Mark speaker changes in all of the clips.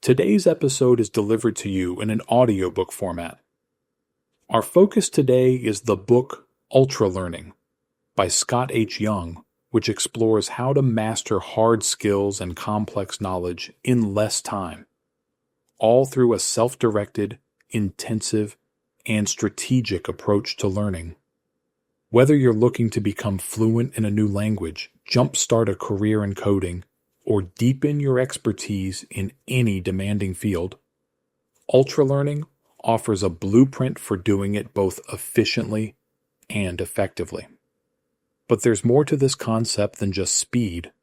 Speaker 1: Today's episode is delivered to you in an audiobook format. Our focus today is the book Ultralearning by Scott H. Young, which explores how to master hard skills and complex knowledge in less time, all through a self-directed, intensive, and strategic approach to learning. Whether you're looking to become fluent in a new language, jumpstart a career in coding, or deepen your expertise in any demanding field, Ultralearning offers a blueprint for doing it both efficiently and effectively. But there's more to this concept than just speed.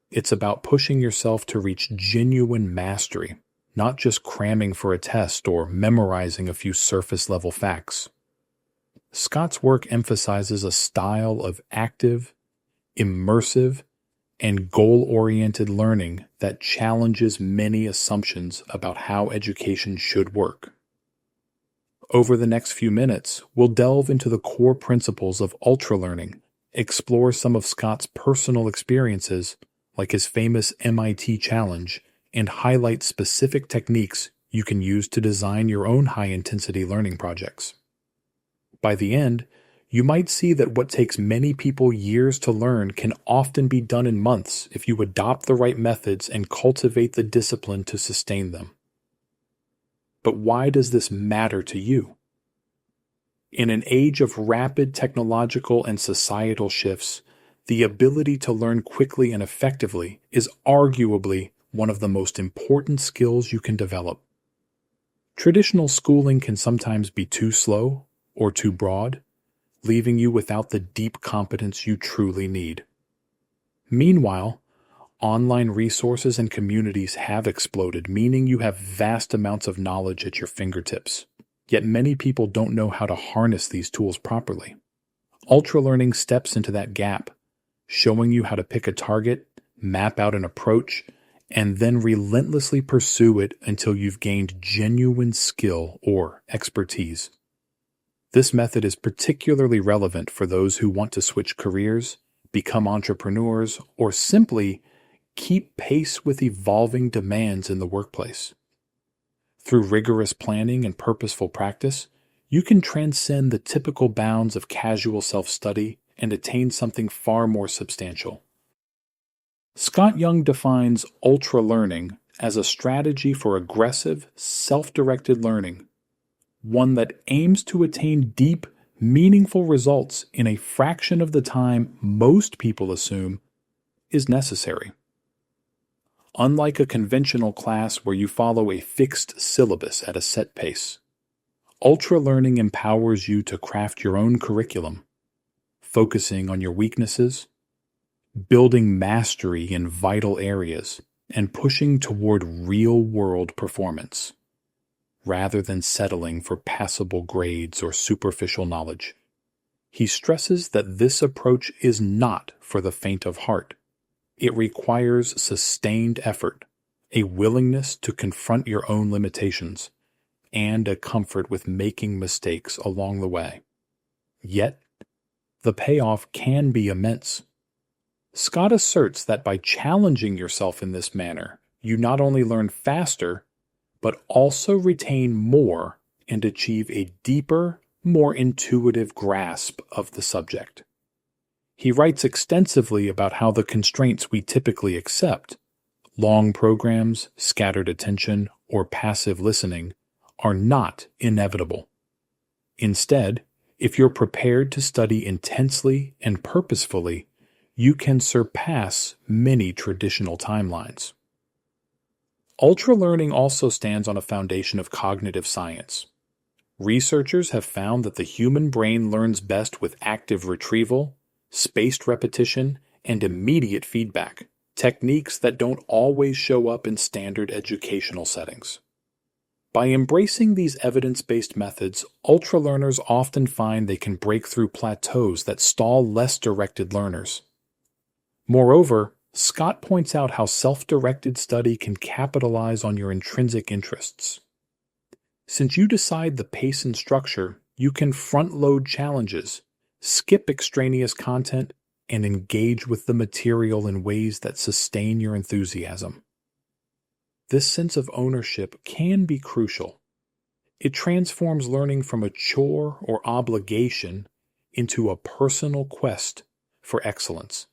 Speaker 1: It's about pushing yourself to reach genuine mastery, not just cramming for a test or memorizing a few surface-level facts. Scott's work emphasizes a style of active, immersive, and goal-oriented learning that challenges many assumptions about how education should work. Over the next few minutes, we'll delve into the core principles of ultralearning, explore some of Scott's personal experiences, like his famous MIT challenge, and highlight specific techniques you can use to design your own high-intensity learning projects. By the end, you might see that what takes many people years to learn can often be done in months if you adopt the right methods and cultivate the discipline to sustain them. But why does this matter to you? In an age of rapid technological and societal shifts, the ability to learn quickly and effectively is arguably one of the most important skills you can develop. Traditional schooling can sometimes be too slow or too broad, leaving you without the deep competence you truly need. Meanwhile, online resources and communities have exploded, meaning you have vast amounts of knowledge at your fingertips. Yet many people don't know how to harness these tools properly. Ultralearning steps into that gap, showing you how to pick a target, map out an approach, and then relentlessly pursue it until you've gained genuine skill or expertise. This method is particularly relevant for those who want to switch careers, become entrepreneurs, or simply keep pace with evolving demands in the workplace. Through rigorous planning and purposeful practice, you can transcend the typical bounds of casual self-study and attain something far more substantial. Scott Young defines ultralearning as a strategy for aggressive, self-directed learning, one that aims to attain deep, meaningful results in a fraction of the time most people assume is necessary. Unlike a conventional class where you follow a fixed syllabus at a set pace, ultralearning empowers you to craft your own curriculum, focusing on your weaknesses, building mastery in vital areas, and pushing toward real-world performance, rather than settling for passable grades or superficial knowledge. He stresses that this approach is not for the faint of heart. It requires sustained effort, a willingness to confront your own limitations, and a comfort with making mistakes along the way. Yet, the payoff can be immense. Scott asserts that by challenging yourself in this manner, you not only learn faster, but also retain more and achieve a deeper, more intuitive grasp of the subject. He writes extensively about how the constraints we typically accept, long programs, scattered attention, or passive listening, are not inevitable. Instead, if you're prepared to study intensely and purposefully, you can surpass many traditional timelines. Ultralearning also stands on a foundation of cognitive science. Researchers have found that the human brain learns best with active retrieval, spaced repetition, and immediate feedback, techniques that don't always show up in standard educational settings. By embracing these evidence-based methods, ultralearners often find they can break through plateaus that stall less directed learners. Moreover, Scott points out how self-directed study can capitalize on your intrinsic interests. Since you decide the pace and structure, you can front-load challenges, skip extraneous content, and engage with the material in ways that sustain your enthusiasm. This sense of ownership can be crucial. It transforms learning from a chore or obligation into a personal quest for excellence.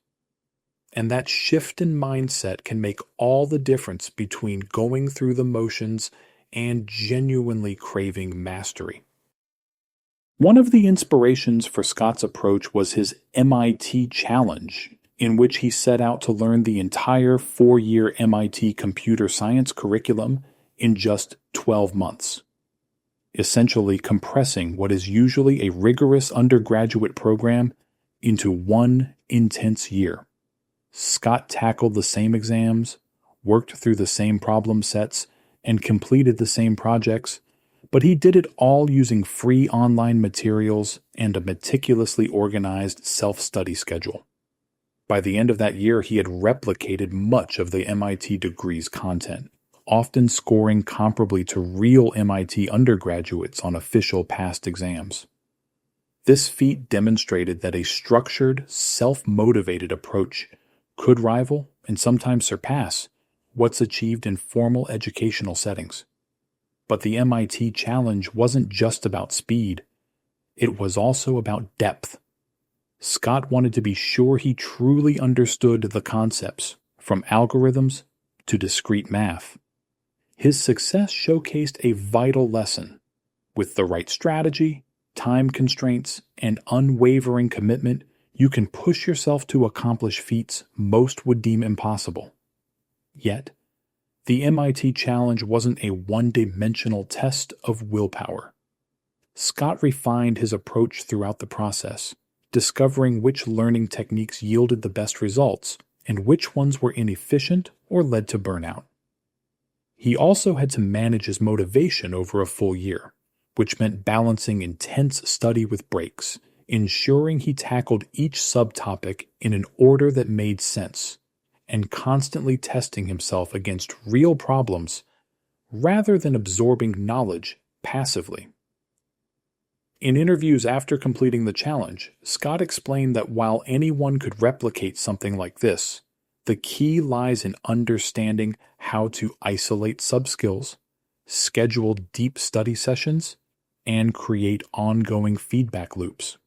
Speaker 1: And that shift in mindset can make all the difference between going through the motions and genuinely craving mastery. One of the inspirations for Scott's approach was his MIT challenge, in which he set out to learn the entire 4-year MIT computer science curriculum in just 12 months, essentially compressing what is usually a rigorous undergraduate program into one intense year. Scott tackled the same exams, worked through the same problem sets, and completed the same projects, but he did it all using free online materials and a meticulously organized self-study schedule. By the end of that year, he had replicated much of the MIT degree's content, often scoring comparably to real MIT undergraduates on official past exams. This feat demonstrated that a structured, self-motivated approach could rival and sometimes surpass what's achieved in formal educational settings. But the MIT challenge wasn't just about speed. It was also about depth. Scott wanted to be sure he truly understood the concepts, from algorithms to discrete math. His success showcased a vital lesson. With the right strategy, time constraints, and unwavering commitment, you can push yourself to accomplish feats most would deem impossible. Yet, the MIT challenge wasn't a one-dimensional test of willpower. Scott refined his approach throughout the process, discovering which learning techniques yielded the best results and which ones were inefficient or led to burnout. He also had to manage his motivation over a full year, which meant balancing intense study with breaks, ensuring he tackled each subtopic in an order that made sense, and constantly testing himself against real problems rather than absorbing knowledge passively. In interviews after completing the challenge, Scott explained that while anyone could replicate something like this, the key lies in understanding how to isolate subskills, schedule deep study sessions, and create ongoing feedback loops.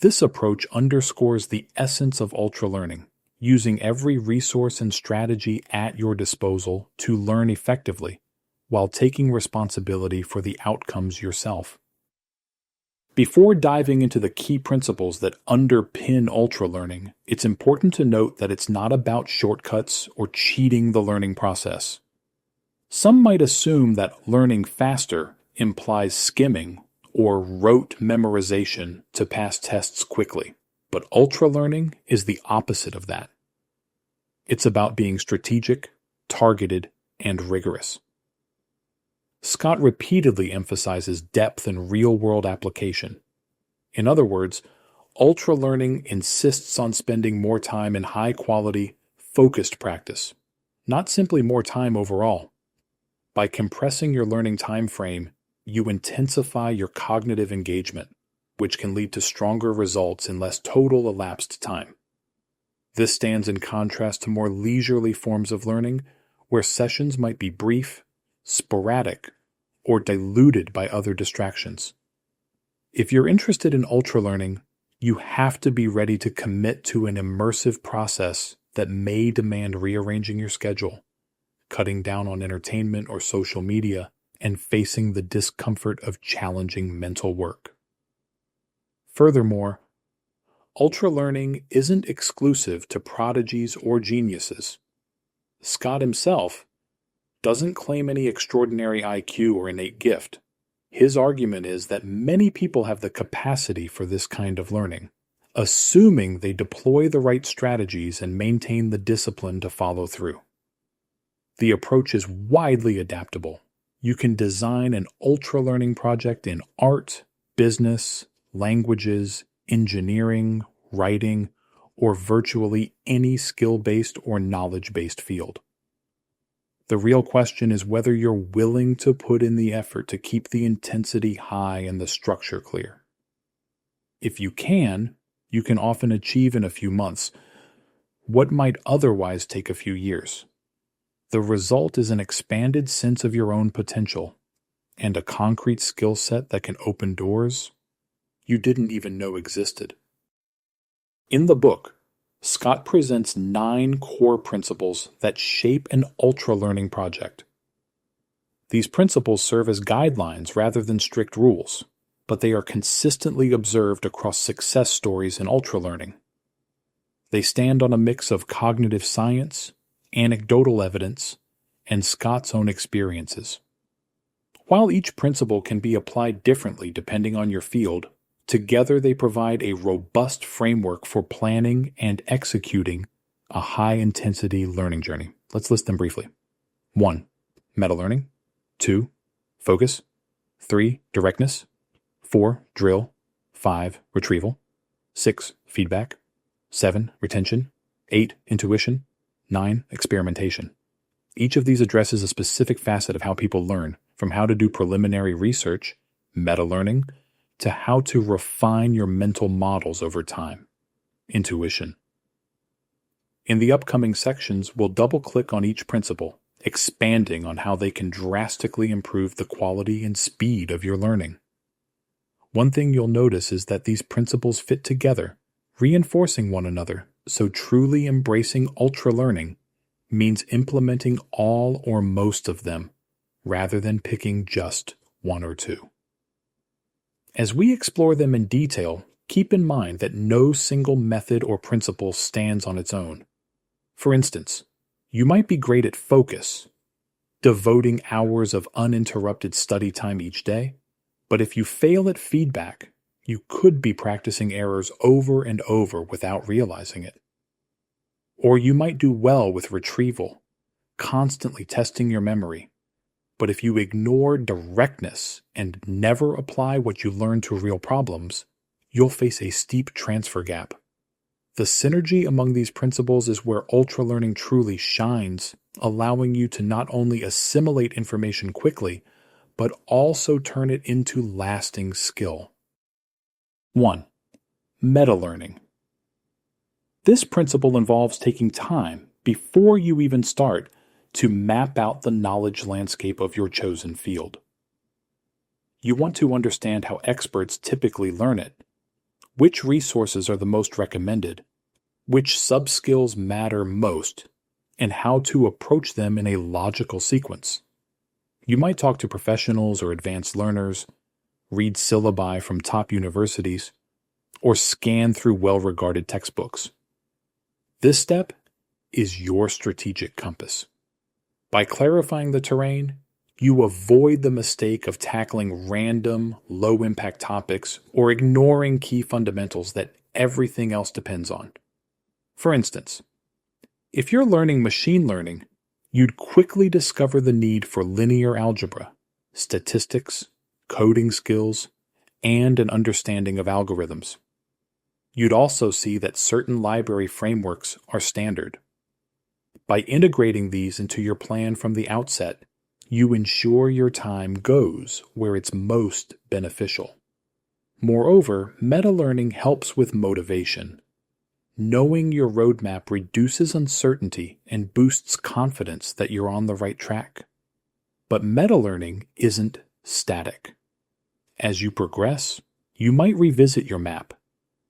Speaker 1: This approach underscores the essence of ultralearning, using every resource and strategy at your disposal to learn effectively, while taking responsibility for the outcomes yourself. Before diving into the key principles that underpin ultralearning, it's important to note that it's not about shortcuts or cheating the learning process. Some might assume that learning faster implies skimming or rote memorization to pass tests quickly, but ultralearning is the opposite of that. It's about being strategic, targeted, and rigorous. Scott repeatedly emphasizes depth and real-world application. In other words, ultralearning insists on spending more time in high-quality, focused practice, not simply more time overall. By compressing your learning time frame, you intensify your cognitive engagement, which can lead to stronger results in less total elapsed time. This stands in contrast to more leisurely forms of learning, where sessions might be brief, sporadic, or diluted by other distractions. If you're interested in ultralearning, you have to be ready to commit to an immersive process that may demand rearranging your schedule, cutting down on entertainment or social media, and facing the discomfort of challenging mental work. Furthermore, ultralearning isn't exclusive to prodigies or geniuses. Scott himself doesn't claim any extraordinary IQ or innate gift. His argument is that many people have the capacity for this kind of learning, assuming they deploy the right strategies and maintain the discipline to follow through. The approach is widely adaptable. You can design an ultralearning project in art, business, languages, engineering, writing, or virtually any skill-based or knowledge-based field. The real question is whether you're willing to put in the effort to keep the intensity high and the structure clear. If you can often achieve in a few months what might otherwise take a few years. The result is an expanded sense of your own potential and a concrete skill set that can open doors you didn't even know existed. In the book, Scott presents 9 core principles that shape an ultralearning project. These principles serve as guidelines rather than strict rules, but they are consistently observed across success stories in ultralearning. They stand on a mix of cognitive science, anecdotal evidence, and Scott's own experiences. While each principle can be applied differently depending on your field, together they provide a robust framework for planning and executing a high-intensity learning journey. Let's list them briefly. 1. Metalearning. 2. Focus. 3. Directness. 4. Drill. 5. Retrieval. 6. Feedback. 7. Retention. 8. Intuition. 9. Experimentation. Each of these addresses a specific facet of how people learn, from how to do preliminary research, meta-learning, to how to refine your mental models over time, intuition. In the upcoming sections, we'll double-click on each principle, expanding on how they can drastically improve the quality and speed of your learning. One thing you'll notice is that these principles fit together, reinforcing one another, so truly embracing ultralearning means implementing all or most of them, rather than picking just 1 or 2. As we explore them in detail, keep in mind that no single method or principle stands on its own. For instance, you might be great at focus, devoting hours of uninterrupted study time each day, but if you fail at feedback, you could be practicing errors over and over without realizing it. Or you might do well with retrieval, constantly testing your memory, but if you ignore directness and never apply what you learn to real problems, you'll face a steep transfer gap. The synergy among these principles is where ultralearning truly shines, allowing you to not only assimilate information quickly, but also turn it into lasting skill. 1. Metalearning. This principle involves taking time before you even start to map out the knowledge landscape of your chosen field. You want to understand how experts typically learn it, which resources are the most recommended, which subskills matter most, and how to approach them in a logical sequence. You might talk to professionals or advanced learners, read syllabi from top universities, or scan through well-regarded textbooks. This step is your strategic compass. By clarifying the terrain, you avoid the mistake of tackling random, low-impact topics or ignoring key fundamentals that everything else depends on. For instance, if you're learning machine learning, you'd quickly discover the need for linear algebra, statistics, coding skills, and an understanding of algorithms. You'd also see that certain library frameworks are standard. By integrating these into your plan from the outset, you ensure your time goes where it's most beneficial. Moreover, meta-learning helps with motivation. Knowing your roadmap reduces uncertainty and boosts confidence that you're on the right track. But meta-learning isn't static. As you progress, you might revisit your map,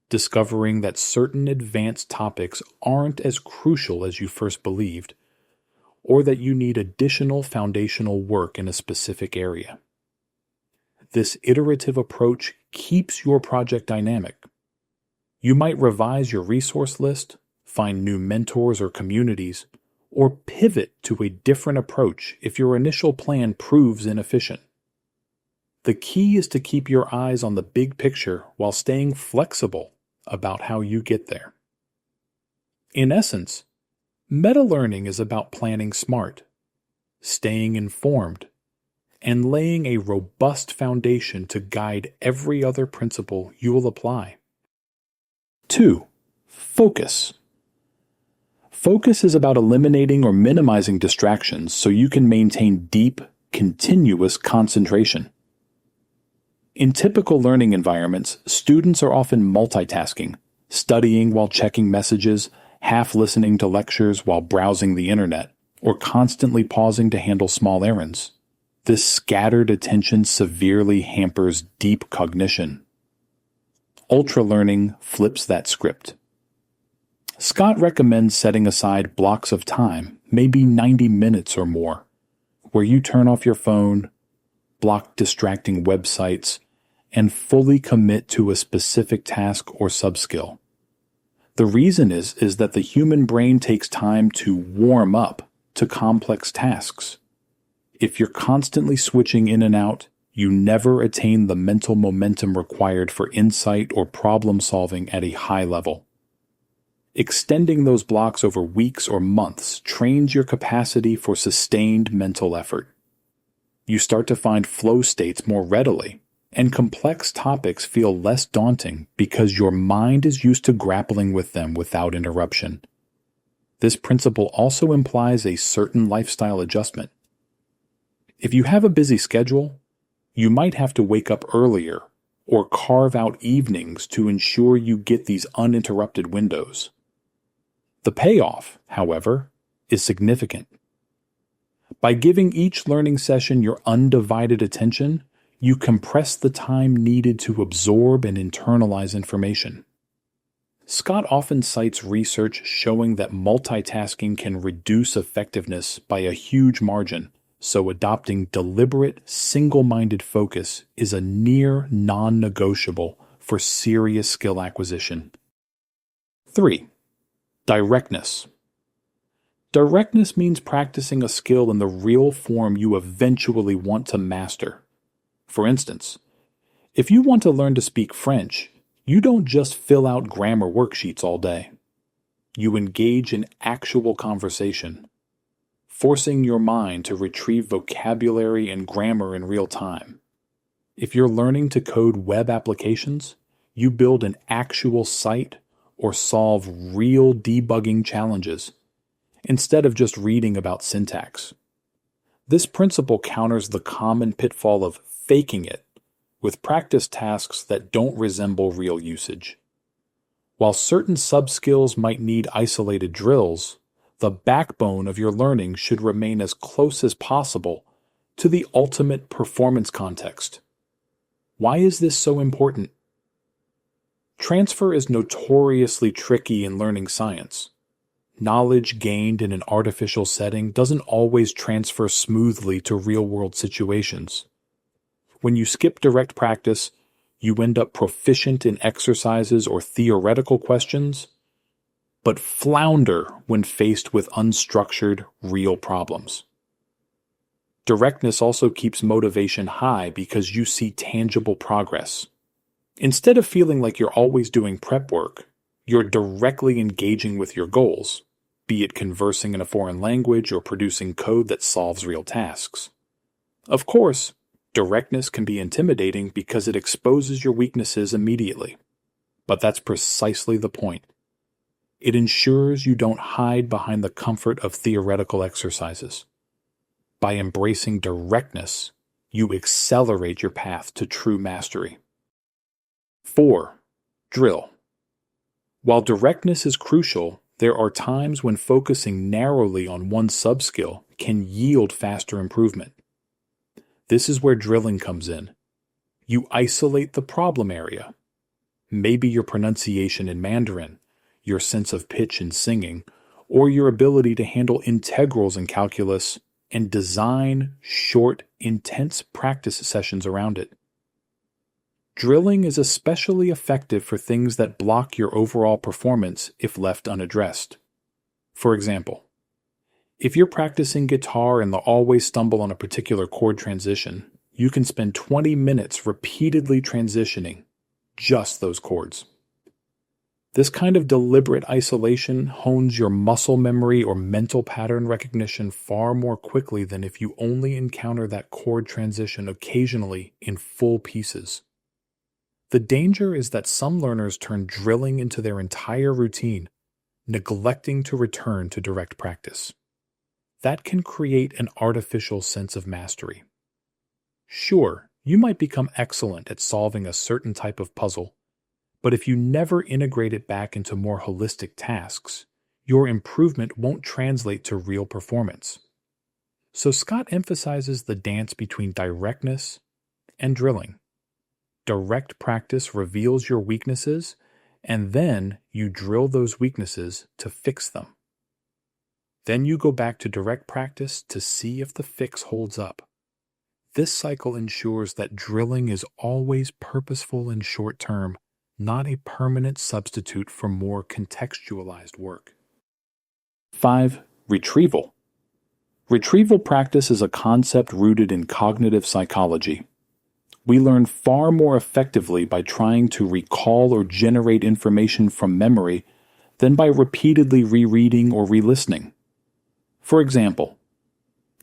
Speaker 1: discovering that certain advanced topics aren't as crucial as you first believed, or that you need additional foundational work in a specific area. This iterative approach keeps your project dynamic. You might revise your resource list, find new mentors or communities, or pivot to a different approach if your initial plan proves inefficient. The key is to keep your eyes on the big picture while staying flexible about how you get there. In essence, meta-learning is about planning smart, staying informed, and laying a robust foundation to guide every other principle you will apply. 2. Focus. Focus is about eliminating or minimizing distractions so you can maintain deep, continuous concentration. In typical learning environments, students are often multitasking, studying while checking messages, half listening to lectures while browsing the internet, or constantly pausing to handle small errands. This scattered attention severely hampers deep cognition. Ultralearning flips that script. Scott recommends setting aside blocks of time, maybe 90 minutes or more, where you turn off your phone, block distracting websites, and fully commit to a specific task or subskill. The reason is that the human brain takes time to warm up to complex tasks. If you're constantly switching in and out, you never attain the mental momentum required for insight or problem solving at a high level. Extending those blocks over weeks or months trains your capacity for sustained mental effort. You start to find flow states more readily, and complex topics feel less daunting because your mind is used to grappling with them without interruption. This principle also implies a certain lifestyle adjustment. If you have a busy schedule, you might have to wake up earlier or carve out evenings to ensure you get these uninterrupted windows. The payoff, however, is significant. By giving each learning session your undivided attention, you compress the time needed to absorb and internalize information. Scott often cites research showing that multitasking can reduce effectiveness by a huge margin, so adopting deliberate, single-minded focus is a near non-negotiable for serious skill acquisition. 3. Directness. Directness means practicing a skill in the real form you eventually want to master. For instance, if you want to learn to speak French, you don't just fill out grammar worksheets all day. You engage in actual conversation, forcing your mind to retrieve vocabulary and grammar in real time. If you're learning to code web applications, you build an actual site or solve real debugging challenges, instead of just reading about syntax. This principle counters the common pitfall of faking it with practice tasks that don't resemble real usage. While certain subskills might need isolated drills, the backbone of your learning should remain as close as possible to the ultimate performance context. Why is this so important? Transfer is notoriously tricky in learning science. Knowledge gained in an artificial setting doesn't always transfer smoothly to real-world situations. When you skip direct practice, you end up proficient in exercises or theoretical questions, but flounder when faced with unstructured, real problems. Directness also keeps motivation high because you see tangible progress. Instead of feeling like you're always doing prep work, you're directly engaging with your goals, be it conversing in a foreign language or producing code that solves real tasks. Of course, directness can be intimidating because it exposes your weaknesses immediately. But that's precisely the point. It ensures you don't hide behind the comfort of theoretical exercises. By embracing directness, you accelerate your path to true mastery. 4. Drill. While directness is crucial, there are times when focusing narrowly on one subskill can yield faster improvement. This is where drilling comes in. You isolate the problem area. Maybe your pronunciation in Mandarin, your sense of pitch in singing, or your ability to handle integrals in calculus, and design short, intense practice sessions around it. Drilling is especially effective for things that block your overall performance if left unaddressed. For example, if you're practicing guitar and always stumble on a particular chord transition, you can spend 20 minutes repeatedly transitioning just those chords. This kind of deliberate isolation hones your muscle memory or mental pattern recognition far more quickly than if you only encounter that chord transition occasionally in full pieces. The danger is that some learners turn drilling into their entire routine, neglecting to return to direct practice. That can create an artificial sense of mastery. Sure, you might become excellent at solving a certain type of puzzle, but if you never integrate it back into more holistic tasks, your improvement won't translate to real performance. So Scott emphasizes the dance between directness and drilling. Direct practice reveals your weaknesses, and then you drill those weaknesses to fix them. Then you go back to direct practice to see if the fix holds up. This cycle ensures that drilling is always purposeful and short-term, not a permanent substitute for more contextualized work. 5. Retrieval. Retrieval practice is a concept rooted in cognitive psychology. We learn far more effectively by trying to recall or generate information from memory than by repeatedly rereading or re-listening. For example,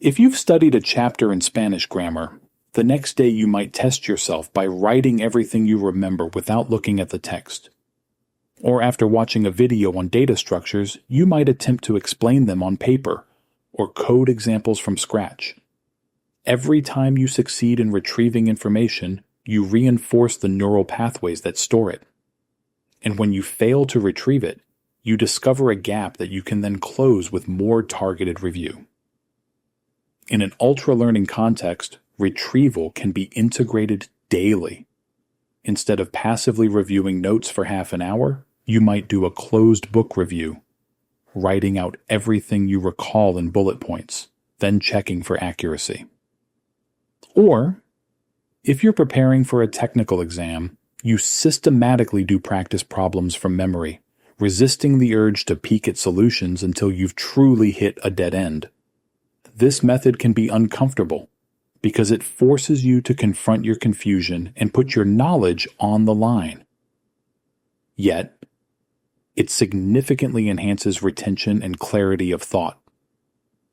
Speaker 1: if you've studied a chapter in Spanish grammar, the next day you might test yourself by writing everything you remember without looking at the text. Or after watching a video on data structures, you might attempt to explain them on paper or code examples from scratch. Every time you succeed in retrieving information, you reinforce the neural pathways that store it. And when you fail to retrieve it, you discover a gap that you can then close with more targeted review. In an ultra-learning context, retrieval can be integrated daily. Instead of passively reviewing notes for half an hour, you might do a closed book review, writing out everything you recall in bullet points, then checking for accuracy. Or, if you're preparing for a technical exam, you systematically do practice problems from memory, resisting the urge to peek at solutions until you've truly hit a dead end. This method can be uncomfortable because it forces you to confront your confusion and put your knowledge on the line. Yet, it significantly enhances retention and clarity of thought.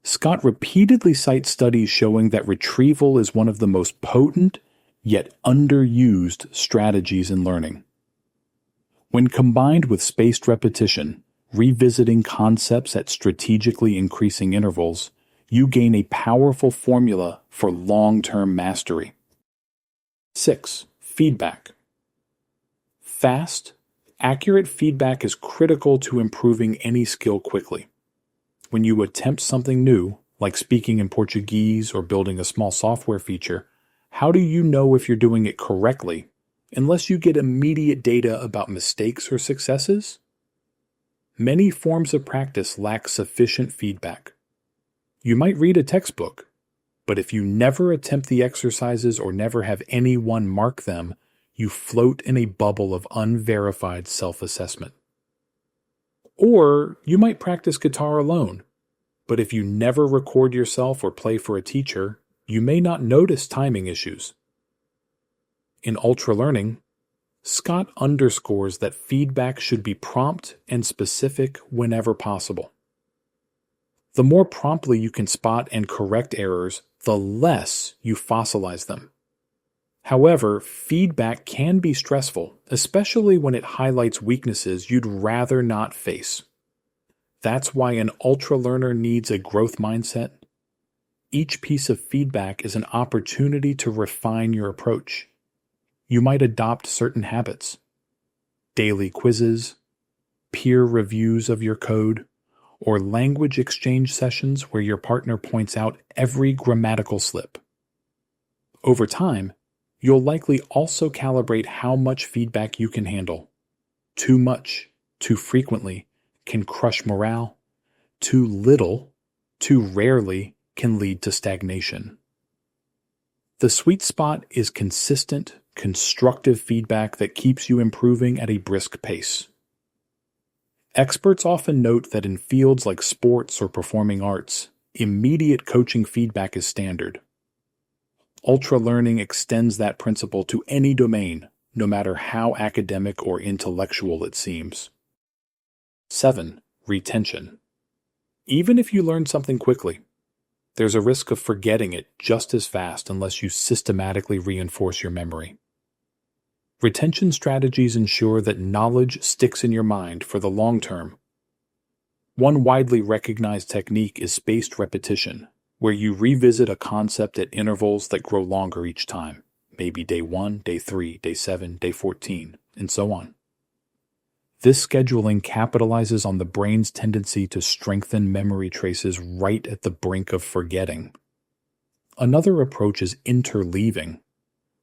Speaker 1: Scott repeatedly cites studies showing that retrieval is one of the most potent yet underused strategies in learning. When combined with spaced repetition, revisiting concepts at strategically increasing intervals, you gain a powerful formula for long-term mastery. 6. Feedback. Fast, accurate feedback is critical to improving any skill quickly. When you attempt something new, like speaking in Portuguese or building a small software feature, how do you know if you're doing it correctly unless you get immediate data about mistakes or successes? Many forms of practice lack sufficient feedback. You might read a textbook, but if you never attempt the exercises or never have anyone mark them, you float in a bubble of unverified self-assessment. Or you might practice guitar alone, but if you never record yourself or play for a teacher, you may not notice timing issues. In ultralearning, Scott underscores that feedback should be prompt and specific whenever possible. The more promptly you can spot and correct errors, the less you fossilize them. However, feedback can be stressful, especially when it highlights weaknesses you'd rather not face. That's why an ultralearner needs a growth mindset. Each piece of feedback is an opportunity to refine your approach. You might adopt certain habits, daily quizzes, peer reviews of your code, or language exchange sessions where your partner points out every grammatical slip. Over time, you'll likely also calibrate how much feedback you can handle. Too much, too frequently, can crush morale. Too little, too rarely, can lead to stagnation. The sweet spot is consistent, constructive feedback that keeps you improving at a brisk pace. Experts often note that in fields like sports or performing arts, immediate coaching feedback is standard. Ultralearning extends that principle to any domain, no matter how academic or intellectual it seems. 7. Retention. Even if you learn something quickly, there's a risk of forgetting it just as fast unless you systematically reinforce your memory. Retention strategies ensure that knowledge sticks in your mind for the long term. One widely recognized technique is spaced repetition, where you revisit a concept at intervals that grow longer each time, maybe day 1, day 3, day 7, day 14, and so on. This scheduling capitalizes on the brain's tendency to strengthen memory traces right at the brink of forgetting. Another approach is interleaving,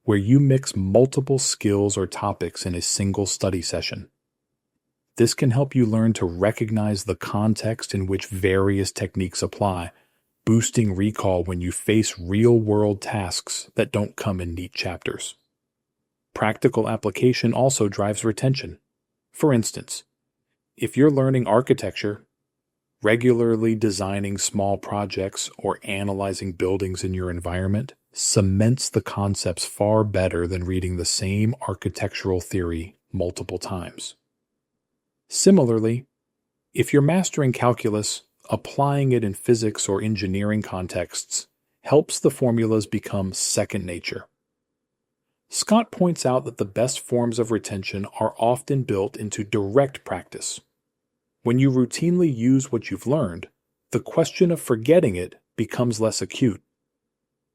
Speaker 1: where you mix multiple skills or topics in a single study session. This can help you learn to recognize the context in which various techniques apply, boosting recall when you face real-world tasks that don't come in neat chapters. Practical application also drives retention. For instance, if you're learning architecture, regularly designing small projects or analyzing buildings in your environment cements the concepts far better than reading the same architectural theory multiple times. Similarly, if you're mastering calculus, applying it in physics or engineering contexts helps the formulas become second nature. Scott points out that the best forms of retention are often built into direct practice. When you routinely use what you've learned, the question of forgetting it becomes less acute.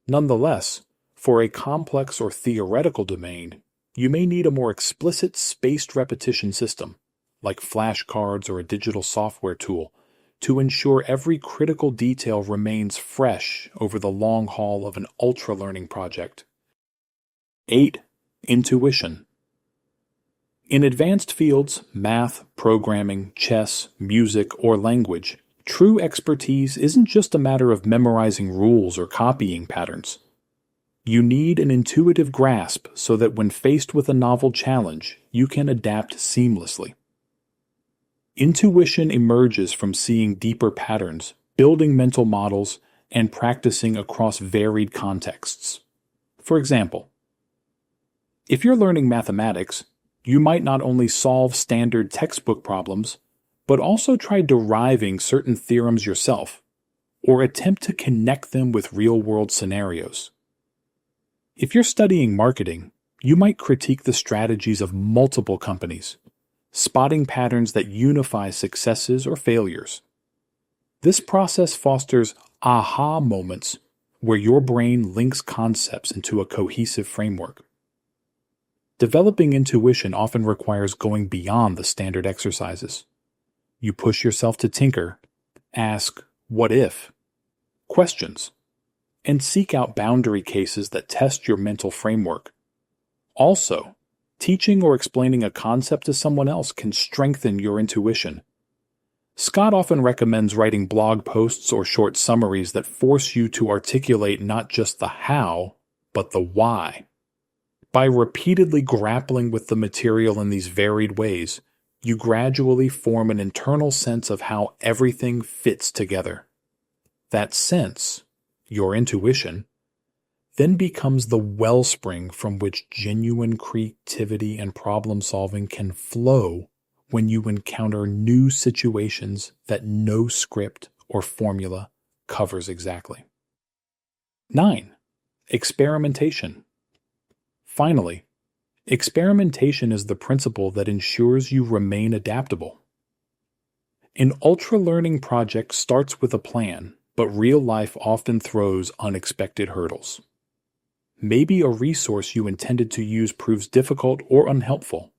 Speaker 1: Nonetheless, for a complex or theoretical domain, you may need a more explicit spaced repetition system, like flashcards or a digital software tool, to ensure every critical detail remains fresh over the long haul of an ultralearning project. 8. Intuition. In advanced fields, math, programming, chess, music, or language, true expertise isn't just a matter of memorizing rules or copying patterns. You need an intuitive grasp so that when faced with a novel challenge, you can adapt seamlessly. Intuition emerges from seeing deeper patterns, building mental models, and practicing across varied contexts. For example, if you're learning mathematics, you might not only solve standard textbook problems, but also try deriving certain theorems yourself, or attempt to connect them with real-world scenarios. If you're studying marketing, you might critique the strategies of multiple companies, spotting patterns that unify successes or failures. This process fosters aha moments where your brain links concepts into a cohesive framework. Developing intuition often requires going beyond the standard exercises. You push yourself to tinker, ask "what if?" questions, and seek out boundary cases that test your mental framework. Also, teaching or explaining a concept to someone else can strengthen your intuition. Scott often recommends writing blog posts or short summaries that force you to articulate not just the how, but the why. By repeatedly grappling with the material in these varied ways, you gradually form an internal sense of how everything fits together. That sense, your intuition, then becomes the wellspring from which genuine creativity and problem-solving can flow when you encounter new situations that no script or formula covers exactly. 9. Experimentation. Finally, experimentation is the principle that ensures you remain adaptable. An ultra-learning project starts with a plan, but real life often throws unexpected hurdles. Maybe a resource you intended to use proves difficult or unhelpful,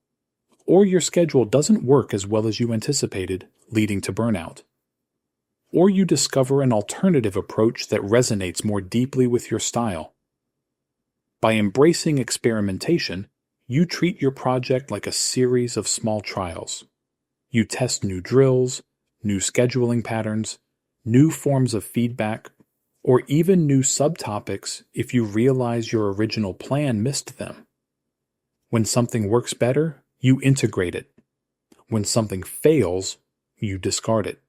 Speaker 1: or your schedule doesn't work as well as you anticipated, leading to burnout. Or you discover an alternative approach that resonates more deeply with your style. By embracing experimentation, you treat your project like a series of small trials. You test new drills, new scheduling patterns, new forms of feedback, or even new subtopics if you realize your original plan missed them. When something works better, you integrate it. When something fails, you discard it.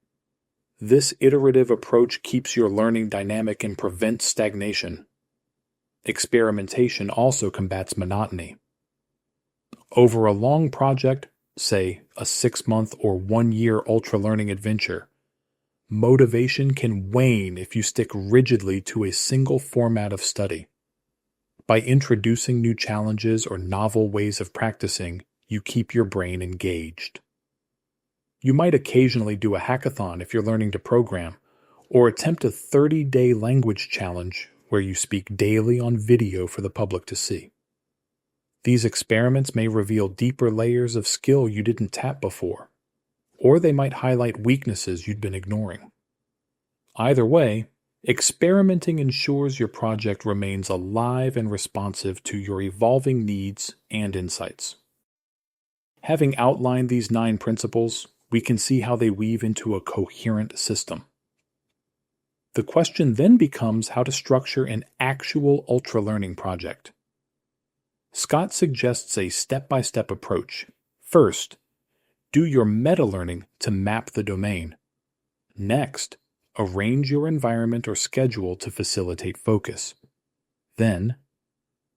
Speaker 1: This iterative approach keeps your learning dynamic and prevents stagnation. Experimentation also combats monotony. Over a long project, say a 6-month or 1-year ultra-learning adventure, motivation can wane if you stick rigidly to a single format of study. By introducing new challenges or novel ways of practicing, you keep your brain engaged. You might occasionally do a hackathon if you're learning to program, or attempt a 30-day language challenge where you speak daily on video for the public to see. These experiments may reveal deeper layers of skill you didn't tap before, or they might highlight weaknesses you'd been ignoring. Either way, experimenting ensures your project remains alive and responsive to your evolving needs and insights. Having outlined these 9 principles, we can see how they weave into a coherent system. The question then becomes how to structure an actual ultralearning project. Scott suggests a step-by-step approach. First, do your metalearning to map the domain. Next, arrange your environment or schedule to facilitate focus. Then,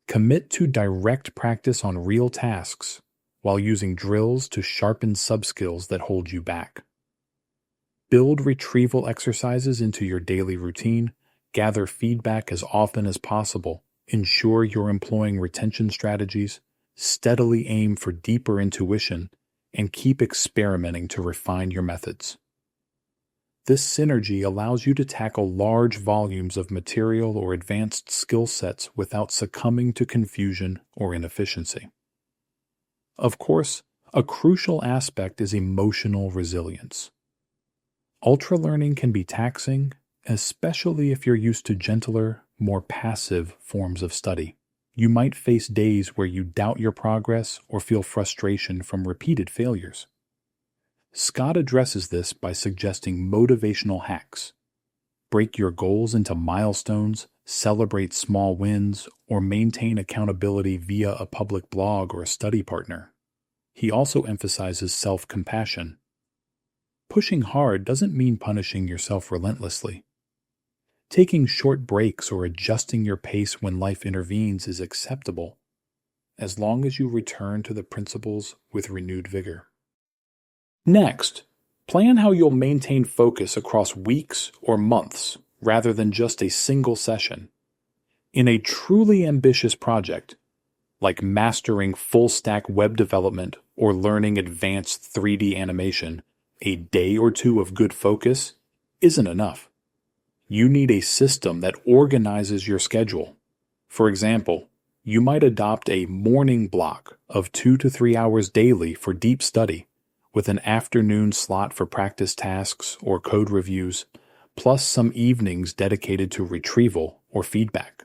Speaker 1: commit to direct practice on real tasks while using drills to sharpen subskills that hold you back. Build retrieval exercises into your daily routine, gather feedback as often as possible, ensure you're employing retention strategies, steadily aim for deeper intuition, and keep experimenting to refine your methods. This synergy allows you to tackle large volumes of material or advanced skill sets without succumbing to confusion or inefficiency. Of course, a crucial aspect is emotional resilience. Ultralearning can be taxing, especially if you're used to gentler, more passive forms of study. You might face days where you doubt your progress or feel frustration from repeated failures. Scott addresses this by suggesting motivational hacks. Break your goals into milestones, celebrate small wins, or maintain accountability via a public blog or a study partner. He also emphasizes self-compassion. Pushing hard doesn't mean punishing yourself relentlessly. Taking short breaks or adjusting your pace when life intervenes is acceptable, as long as you return to the principles with renewed vigor. Next, plan how you'll maintain focus across weeks or months rather than just a single session. In a truly ambitious project, like mastering full-stack web development or learning advanced 3D animation, a day or two of good focus isn't enough. You need a system that organizes your schedule. For example, you might adopt a morning block of 2 to 3 hours daily for deep study, with an afternoon slot for practice tasks or code reviews, plus some evenings dedicated to retrieval or feedback.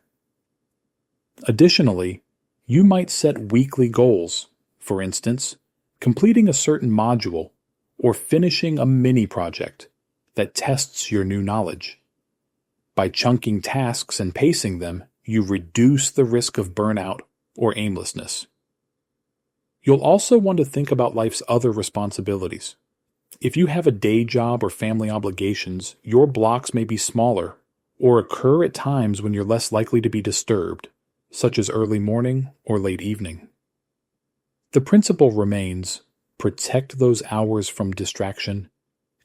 Speaker 1: Additionally, you might set weekly goals, for instance, completing a certain module or finishing a mini project that tests your new knowledge. By chunking tasks and pacing them, you reduce the risk of burnout or aimlessness. You'll also want to think about life's other responsibilities. If you have a day job or family obligations, your blocks may be smaller or occur at times when you're less likely to be disturbed, such as early morning or late evening. The principle remains: protect those hours from distraction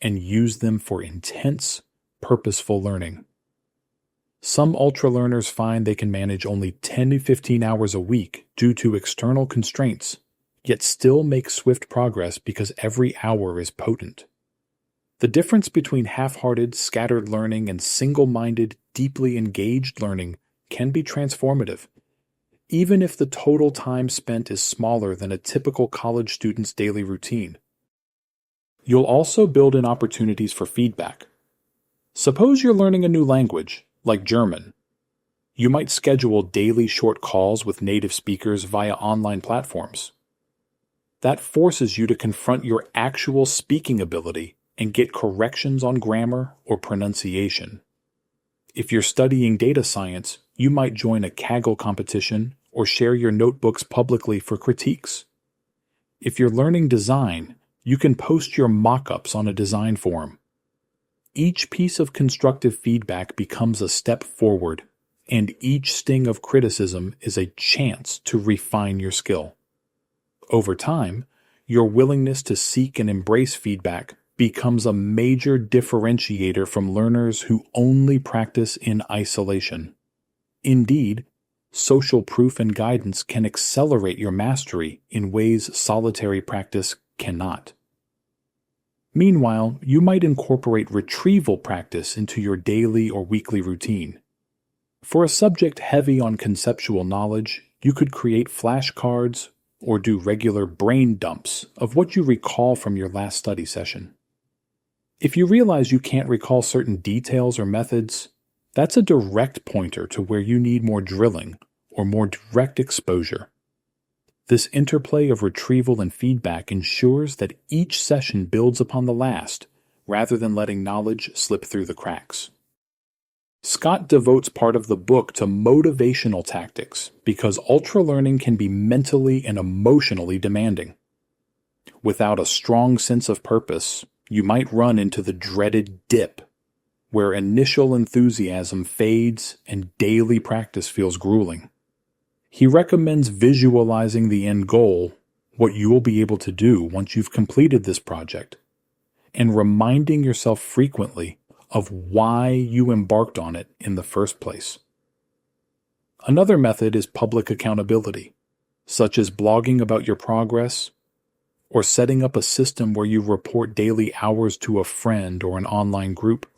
Speaker 1: and use them for intense, purposeful learning. Some ultralearners find they can manage only 10 to 15 hours a week due to external constraints, yet still make swift progress because every hour is potent. The difference between half-hearted, scattered learning and single-minded, deeply engaged learning can be transformative, even if the total time spent is smaller than a typical college student's daily routine. You'll also build in opportunities for feedback. Suppose you're learning a new language, like German. You might schedule daily short calls with native speakers via online platforms. That forces you to confront your actual speaking ability and get corrections on grammar or pronunciation. If you're studying data science, you might join a Kaggle competition or share your notebooks publicly for critiques. If you're learning design, you can post your mock-ups on a design forum. Each piece of constructive feedback becomes a step forward, and each sting of criticism is a chance to refine your skill. Over time, your willingness to seek and embrace feedback becomes a major differentiator from learners who only practice in isolation. Indeed, social proof and guidance can accelerate your mastery in ways solitary practice cannot. Meanwhile, you might incorporate retrieval practice into your daily or weekly routine. For a subject heavy on conceptual knowledge, You could create flashcards or do regular brain dumps of what you recall from your last study session. If you realize you can't recall certain details or methods, that's a direct pointer to where you need more drilling or more direct exposure. This interplay of retrieval and feedback ensures that each session builds upon the last, rather than letting knowledge slip through the cracks. Scott devotes part of the book to motivational tactics because ultralearning can be mentally and emotionally demanding. Without a strong sense of purpose, you might run into the dreaded dip, where initial enthusiasm fades and daily practice feels grueling. He recommends visualizing the end goal, what you will be able to do once you've completed this project, and reminding yourself frequently of why you embarked on it in the first place. Another method is public accountability, such as blogging about your progress or setting up a system where you report daily hours to a friend or an online group.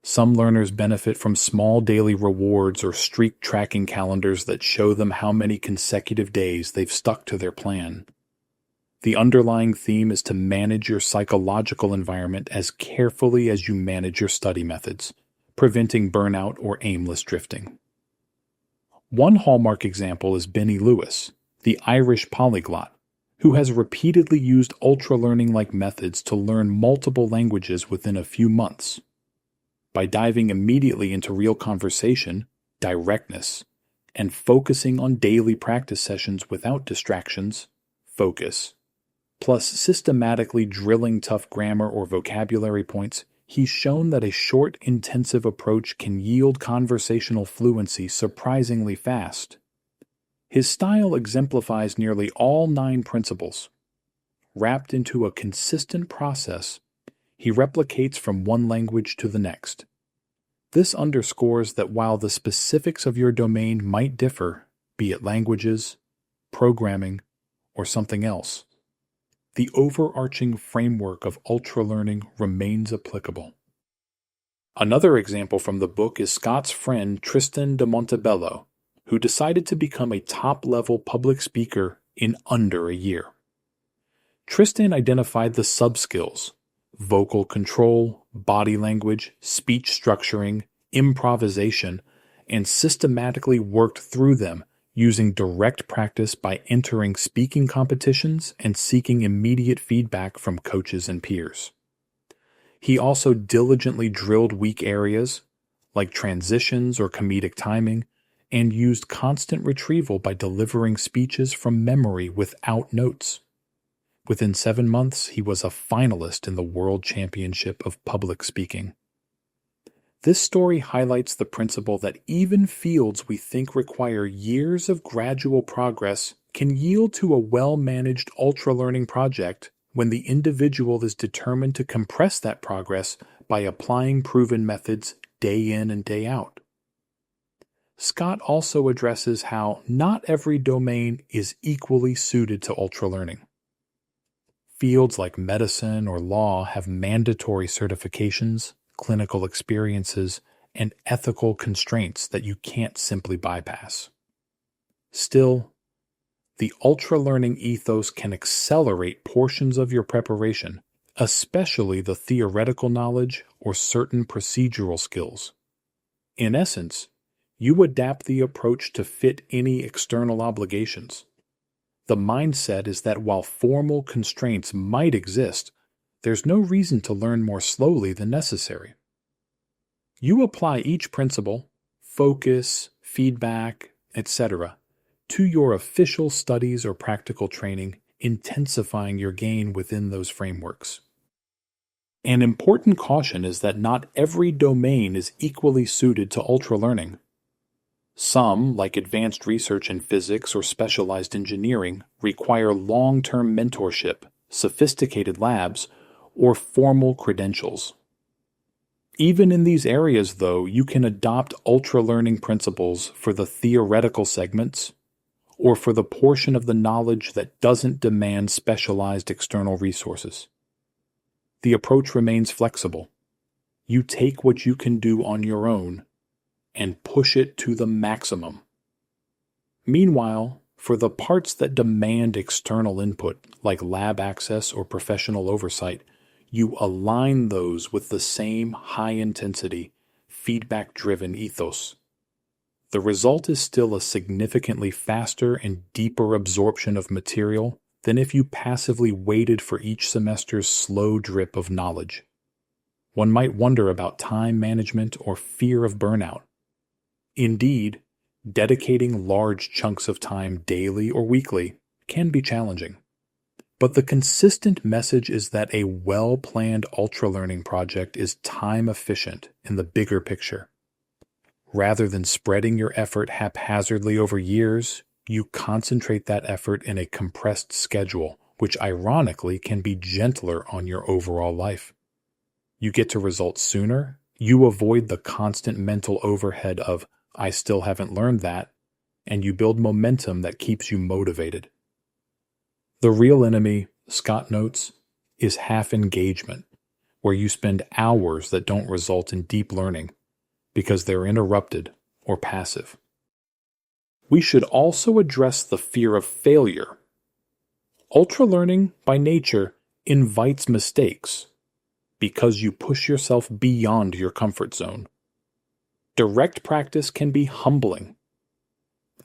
Speaker 1: Some learners benefit from small daily rewards or streak tracking calendars that show them how many consecutive days they've stuck to their plan. The underlying theme is to manage your psychological environment as carefully as you manage your study methods, preventing burnout or aimless drifting. One hallmark example is Benny Lewis, the Irish polyglot, who has repeatedly used ultralearning-like methods to learn multiple languages within a few months. By diving immediately into real conversation, directness, and focusing on daily practice sessions without distractions, focus, plus systematically drilling tough grammar or vocabulary points, he's shown that a short, intensive approach can yield conversational fluency surprisingly fast. His style exemplifies nearly all 9 principles. Wrapped into a consistent process, he replicates from one language to the next. This underscores that while the specifics of your domain might differ, be it languages, programming, or something else, the overarching framework of ultralearning remains applicable. Another example from the book is Scott's friend Tristan de Montebello, who decided to become a top-level public speaker in under a year. Tristan identified the subskills: vocal control, body language, speech structuring, improvisation, and systematically worked through them using direct practice by entering speaking competitions and seeking immediate feedback from coaches and peers. He also diligently drilled weak areas, like transitions or comedic timing, and used constant retrieval by delivering speeches from memory without notes. Within 7 months, he was a finalist in the World Championship of Public Speaking. This story highlights the principle that even fields we think require years of gradual progress can yield to a well-managed ultralearning project when the individual is determined to compress that progress by applying proven methods day in and day out. Scott also addresses how not every domain is equally suited to ultralearning. Fields like medicine or law have mandatory certifications, clinical experiences, and ethical constraints that you can't simply bypass. Still, the ultralearning ethos can accelerate portions of your preparation, especially the theoretical knowledge or certain procedural skills. In essence, you adapt the approach to fit any external obligations. The mindset is that while formal constraints might exist, there's no reason to learn more slowly than necessary. You apply each principle, focus, feedback, etc., to your official studies or practical training, intensifying your gain within those frameworks. An important caution is that not every domain is equally suited to ultralearning. Some, like advanced research in physics or specialized engineering, require long-term mentorship, sophisticated labs, or formal credentials. Even in these areas, though, you can adopt ultralearning principles for the theoretical segments or for the portion of the knowledge that doesn't demand specialized external resources. The approach remains flexible. You take what you can do on your own and push it to the maximum. Meanwhile, for the parts that demand external input, like lab access or professional oversight, you align those with the same high-intensity, feedback-driven ethos. The result is still a significantly faster and deeper absorption of material than if you passively waited for each semester's slow drip of knowledge. One might wonder about time management or fear of burnout. Indeed, dedicating large chunks of time daily or weekly can be challenging. But the consistent message is that a well-planned ultralearning project is time efficient in the bigger picture. Rather than spreading your effort haphazardly over years, you concentrate that effort in a compressed schedule, which ironically can be gentler on your overall life. You get to results sooner, you avoid the constant mental overhead of, I still haven't learned that, and you build momentum that keeps you motivated. The real enemy, Scott notes, is half engagement, where you spend hours that don't result in deep learning because they're interrupted or passive. We should also address the fear of failure. Ultralearning, by nature, invites mistakes because you push yourself beyond your comfort zone. Direct practice can be humbling.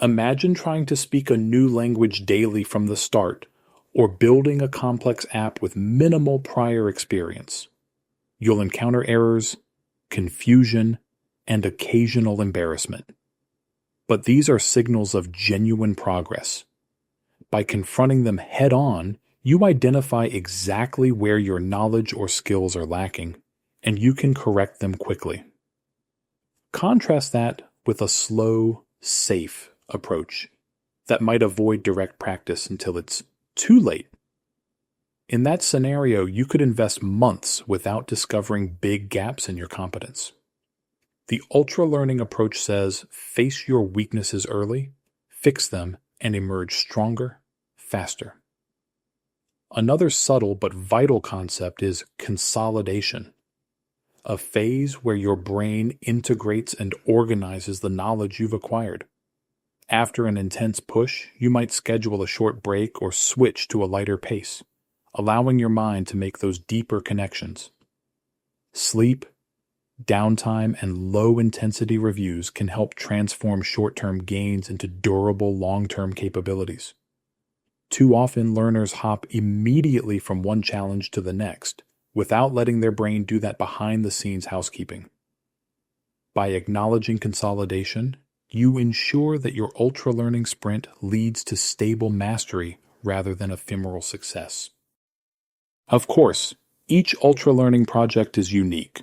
Speaker 1: Imagine trying to speak a new language daily from the start, or building a complex app with minimal prior experience. You'll encounter errors, confusion, and occasional embarrassment. But these are signals of genuine progress. By confronting them head-on, you identify exactly where your knowledge or skills are lacking, and you can correct them quickly. Contrast that with a slow, safe approach that might avoid direct practice until it's too late. In that scenario, you could invest months without discovering big gaps in your competence. The ultralearning approach says, face your weaknesses early, fix them, and emerge stronger, faster. Another subtle but vital concept is consolidation, a phase where your brain integrates and organizes the knowledge you've acquired. After an intense push, you might schedule a short break or switch to a lighter pace, allowing your mind to make those deeper connections. Sleep, downtime, and low-intensity reviews can help transform short-term gains into durable long-term capabilities. Too often, learners hop immediately from one challenge to the next, without letting their brain do that behind-the-scenes housekeeping. By acknowledging consolidation, you ensure that your ultralearning sprint leads to stable mastery rather than ephemeral success. Of course, each ultralearning project is unique.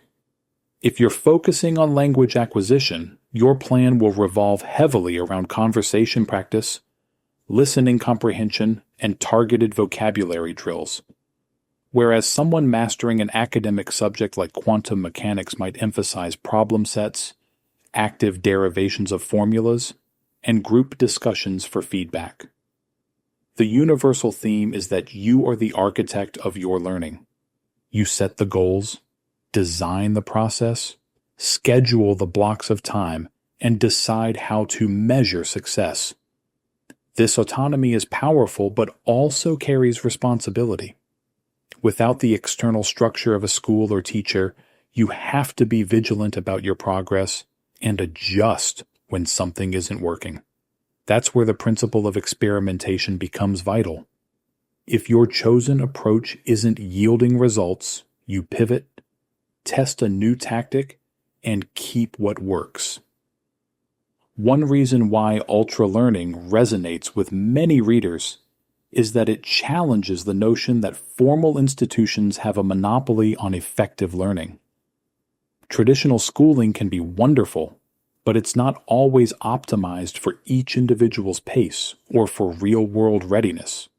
Speaker 1: If you're focusing on language acquisition, your plan will revolve heavily around conversation practice, listening comprehension, and targeted vocabulary drills. Whereas someone mastering an academic subject like quantum mechanics might emphasize problem sets, active derivations of formulas, and group discussions for feedback. The universal theme is that you are the architect of your learning. You set the goals, design the process, schedule the blocks of time, and decide how to measure success. This autonomy is powerful but also carries responsibility. Without the external structure of a school or teacher, you have to be vigilant about your progress and adjust when something isn't working. That's where the principle of experimentation becomes vital. If your chosen approach isn't yielding results, you pivot, test a new tactic, and keep what works. One reason why ultralearning resonates with many readers is that it challenges the notion that formal institutions have a monopoly on effective learning. Traditional schooling can be wonderful, but it's not always optimized for each individual's pace or for real-world readiness.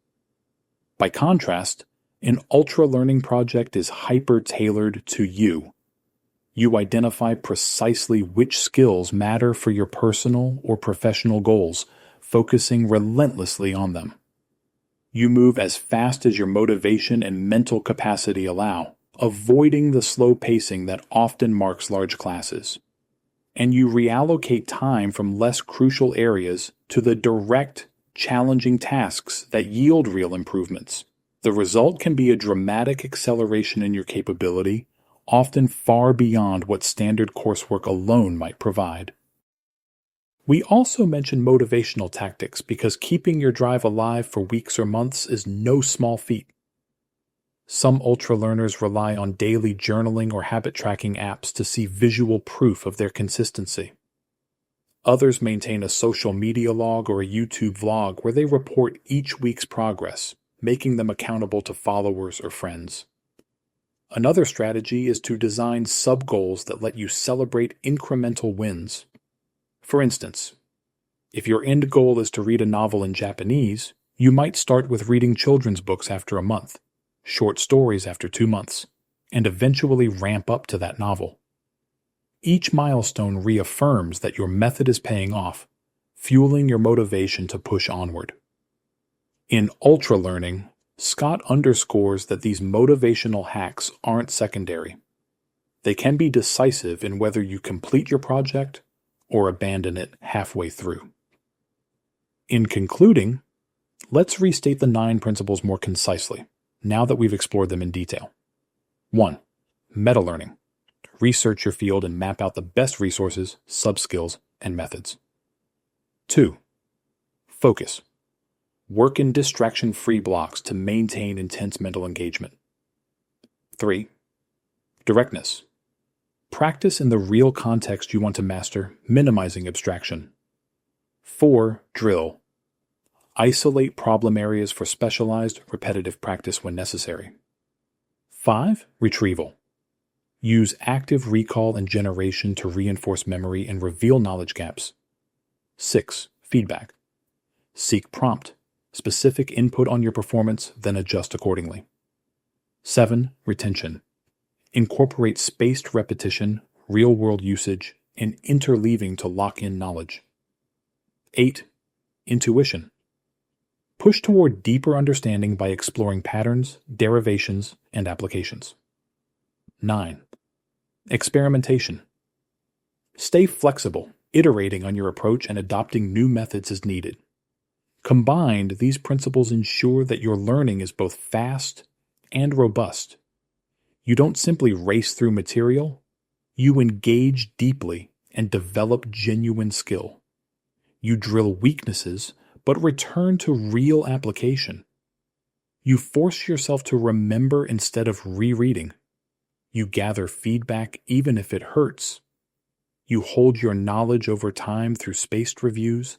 Speaker 1: By contrast, an ultralearning project is hyper-tailored to you. You identify precisely which skills matter for your personal or professional goals, focusing relentlessly on them. You move as fast as your motivation and mental capacity allow, avoiding the slow pacing that often marks large classes. and you reallocate time from less crucial areas to the direct, challenging tasks that yield real improvements. The result can be a dramatic acceleration in your capability, often far beyond what standard coursework alone might provide. We also mention motivational tactics because keeping your drive alive for weeks or months is no small feat. Some ultralearners rely on daily journaling or habit tracking apps to see visual proof of their consistency. Others maintain a social media log or a YouTube vlog where they report each week's progress, making them accountable to followers or friends. Another strategy is to design sub-goals that let you celebrate incremental wins. For instance, if your end goal is to read a novel in Japanese, you might start with reading children's books after a month, short stories after 2 months, and eventually ramp up to that novel. Each milestone reaffirms that your method is paying off, fueling your motivation to push onward. In Ultralearning, Scott underscores that these motivational hacks aren't secondary. They can be decisive in whether you complete your project or abandon it halfway through. In concluding, let's restate the 9 principles more concisely, now that we've explored them in detail. 1. Metalearning. Research your field and map out the best resources, subskills, and methods. 2. Focus. Work in distraction-free blocks to maintain intense mental engagement. 3. Directness. Practice in the real context you want to master, minimizing abstraction. 4. Drill. Isolate problem areas for specialized, repetitive practice when necessary. 5. Retrieval. Use active recall and generation to reinforce memory and reveal knowledge gaps. 6. Feedback. Seek prompt, specific input on your performance, then adjust accordingly. 7. Retention. Incorporate spaced repetition, real-world usage, and interleaving to lock in knowledge. 8. Intuition. Push toward deeper understanding by exploring patterns, derivations, and applications. 9. Experimentation. Stay flexible, iterating on your approach and adopting new methods as needed. Combined, these principles ensure that your learning is both fast and robust. You don't simply race through material, you engage deeply and develop genuine skill. You drill weaknesses, but return to real application. You force yourself to remember instead of rereading. You gather feedback even if it hurts. You hold your knowledge over time through spaced reviews.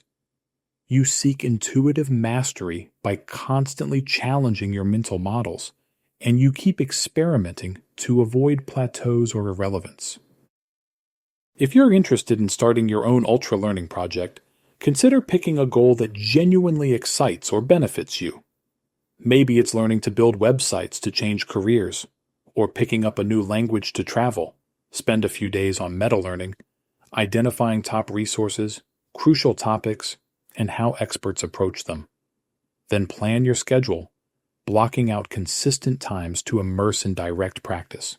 Speaker 1: You seek intuitive mastery by constantly challenging your mental models, and you keep experimenting to avoid plateaus or irrelevance. If you're interested in starting your own ultralearning project, consider picking a goal that genuinely excites or benefits you. Maybe it's learning to build websites to change careers, or picking up a new language to travel. Spend a few days on metalearning, identifying top resources, crucial topics, and how experts approach them. Then plan your schedule, blocking out consistent times to immerse in direct practice.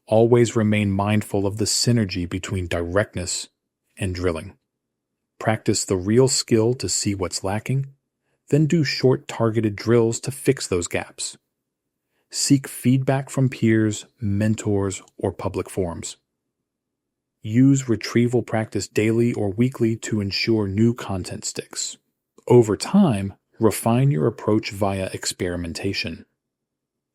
Speaker 1: Always remain mindful of the synergy between directness and drilling. Practice the real skill to see what's lacking, then do short targeted drills to fix those gaps. Seek feedback from peers, mentors, or public forums. Use retrieval practice daily or weekly to ensure new content sticks. Over time, refine your approach via experimentation.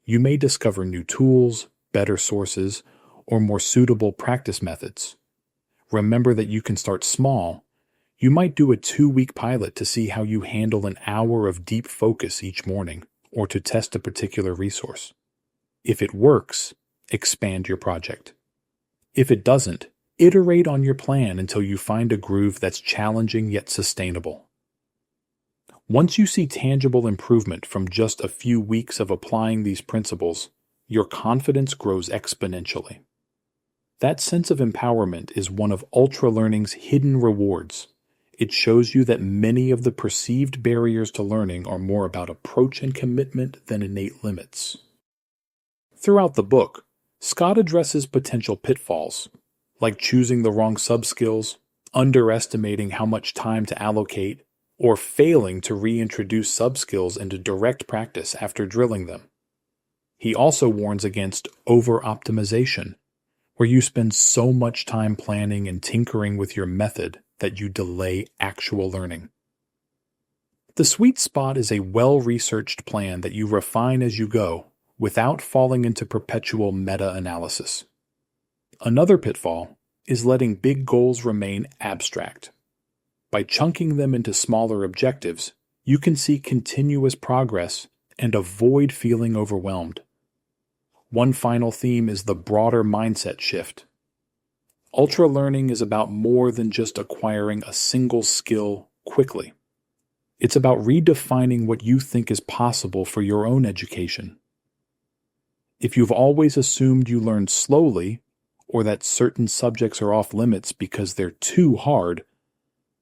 Speaker 1: You may discover new tools, better sources, or more suitable practice methods. Remember that you can start small. You might do a 2-week pilot to see how you handle an hour of deep focus each morning, or to test a particular resource. If it works, expand your project. If it doesn't, iterate on your plan until you find a groove that's challenging yet sustainable. Once you see tangible improvement from just a few weeks of applying these principles, your confidence grows exponentially. That sense of empowerment is one of Ultralearning's hidden rewards. It shows you that many of the perceived barriers to learning are more about approach and commitment than innate limits. Throughout the book, Scott addresses potential pitfalls, like choosing the wrong subskills, underestimating how much time to allocate, or failing to reintroduce subskills into direct practice after drilling them. He also warns against over-optimization, where you spend so much time planning and tinkering with your method that you delay actual learning. The sweet spot is a well-researched plan that you refine as you go without falling into perpetual meta-analysis. Another pitfall is letting big goals remain abstract. By chunking them into smaller objectives, you can see continuous progress and avoid feeling overwhelmed. One final theme is the broader mindset shift. Ultralearning is about more than just acquiring a single skill quickly. It's about redefining what you think is possible for your own education. If you've always assumed you learn slowly, or that certain subjects are off limits because they're too hard,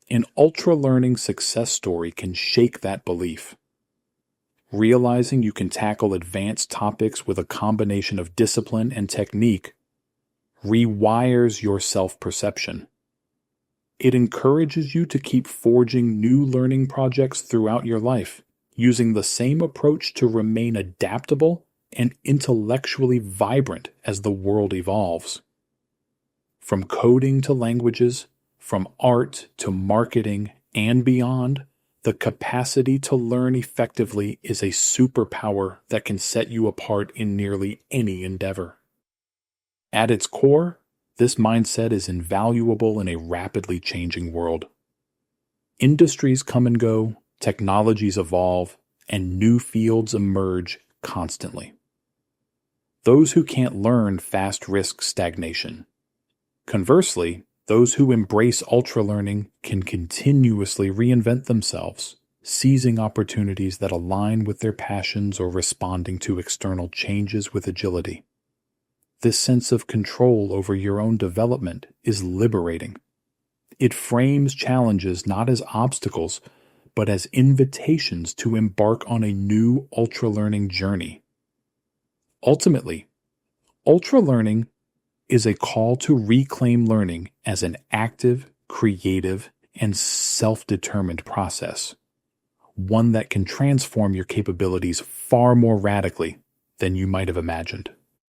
Speaker 1: an ultralearning success story can shake that belief. Realizing you can tackle advanced topics with a combination of discipline and technique rewires your self-perception. It encourages you to keep forging new learning projects throughout your life, using the same approach to remain adaptable and intellectually vibrant as the world evolves. From coding to languages, from art to marketing and beyond, the capacity to learn effectively is a superpower that can set you apart in nearly any endeavor. At its core, this mindset is invaluable in a rapidly changing world. Industries come and go, technologies evolve, and new fields emerge constantly. Those who can't learn fast risk stagnation. Conversely, those who embrace ultralearning can continuously reinvent themselves, seizing opportunities that align with their passions or responding to external changes with agility. This sense of control over your own development is liberating. It frames challenges not as obstacles, but as invitations to embark on a new ultralearning journey. Ultimately, ultralearning is a call to reclaim learning as an active, creative, and self-determined process, one that can transform your capabilities far more radically than you might have imagined.